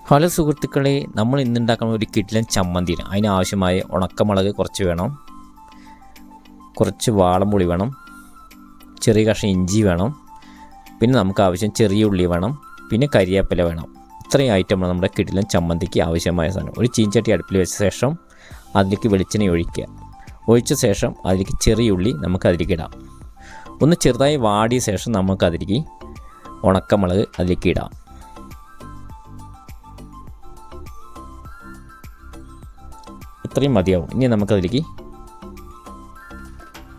Hello സുഹൃത്തുക്കളെ, നമ്മൾ ഇന്നുണ്ടാക്കുന്ന ഒരു കിടിലൻ ചമ്മന്തിയാണ്. അതിനാവശ്യമായ ഉണക്കമുളക് കുറച്ച് വേണം, കുറച്ച് വാളംപുളി വേണം, ചെറിയ കഷ്ണം ഇഞ്ചി വേണം, പിന്നെ നമുക്ക് ആവശ്യം ചെറിയ ഉള്ളി വേണം, പിന്നെ കരിവേപ്പില വേണം. ഇത്രയും ഐറ്റമാണ് നമ്മുടെ കിടിലൻ ചമ്മന്തിക്ക് ആവശ്യമായ സാധനം. ഒരു ചീഞ്ചട്ടി അടുപ്പിൽ വെച്ച ശേഷം അതിലേക്ക് വെളിച്ചെണ്ണ ഒഴിച്ച ശേഷം അതിലേക്ക് ചെറിയ ഉള്ളി നമുക്ക് അതിലേക്ക് ഇടാം. ഒന്ന് ചെറുതായി വാടിയ ശേഷം നമുക്കതിലേക്ക് ഉണക്കമുളക് അതിലേക്ക് ഇടാം. ഇത്രയും മതിയാവും. ഇനി നമുക്കതിലേക്ക്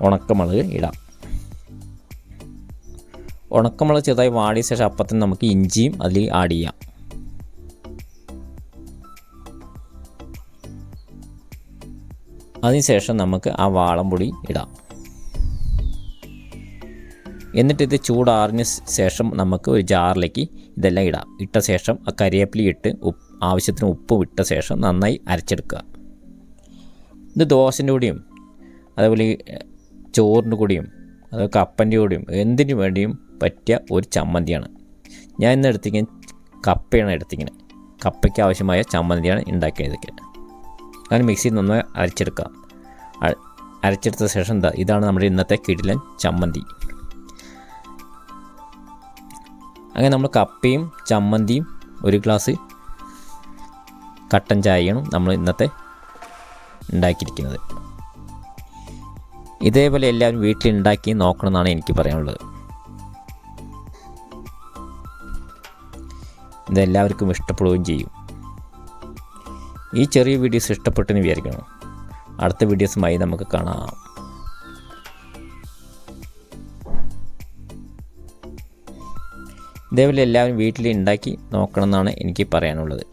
ഉണക്കമുളക് ഇടാം. ഉണക്കമുളക് ചെറുതായി വാടിയ ശേഷം അപ്പത്തിന് നമുക്ക് ഇഞ്ചിയും അതിൽ ആഡ് ചെയ്യാം. അതിനുശേഷം നമുക്ക് ആ വാളംപൊടി ഇടാം. എന്നിട്ട് ഇത് ചൂടാറിന് ശേഷം നമുക്ക് ഒരു ജാറിലേക്ക് ഇതെല്ലാം ഇടാം. ഇട്ട ശേഷം ആ കരിവേപ്പില ഇട്ട് ആവശ്യത്തിന് ഉപ്പ് ഇട്ട ശേഷം നന്നായി അരച്ചെടുക്കുക. ഇത് ദോശൻ്റെ കൂടെയും അതേപോലെ ചോറിൻ്റെ കൂടെയും അതുപോലെ കപ്പൻ്റെ കൂടെയും എന്തിനു വേണ്ടിയും പറ്റിയ ഒരു ചമ്മന്തിയാണ്. ഞാൻ ഇന്ന് കപ്പയാണ് എടുത്തിരിക്കുന്നത്. കപ്പയ്ക്ക് ആവശ്യമായ ചമ്മന്തിയാണ് ഉണ്ടാക്കിയതൊക്കെ. ഞാൻ മിക്സിയിൽ നന്നായി അരച്ചെടുക്കാം. അരച്ചെടുത്ത ശേഷം ഇതാണ് നമ്മുടെ ഇന്നത്തെ കിടിലൻ ചമ്മന്തി. അങ്ങനെ നമ്മൾ കപ്പയും ചമ്മന്തിയും ഒരു ഗ്ലാസ് കട്ടൻ ചായയാണ് നമ്മൾ ഇന്നത്തെ ഉണ്ടാക്കിയിരിക്കുന്നത്. ഇതേപോലെ എല്ലാവരും വീട്ടിലുണ്ടാക്കി നോക്കണമെന്നാണ് എനിക്ക് പറയാനുള്ളത്. ഇതെല്ലാവർക്കും ഇഷ്ടപ്പെടുകയും ചെയ്യും. ഈ ചെറിയ വീഡിയോസ് ഇഷ്ടപ്പെട്ടെന്ന് വിചാരിക്കണം. അടുത്ത വീഡിയോസുമായി നമുക്ക് കാണാം. ഇതേപോലെ എല്ലാവരും വീട്ടിൽ ഉണ്ടാക്കി നോക്കണമെന്നാണ് എനിക്ക് പറയാനുള്ളത്.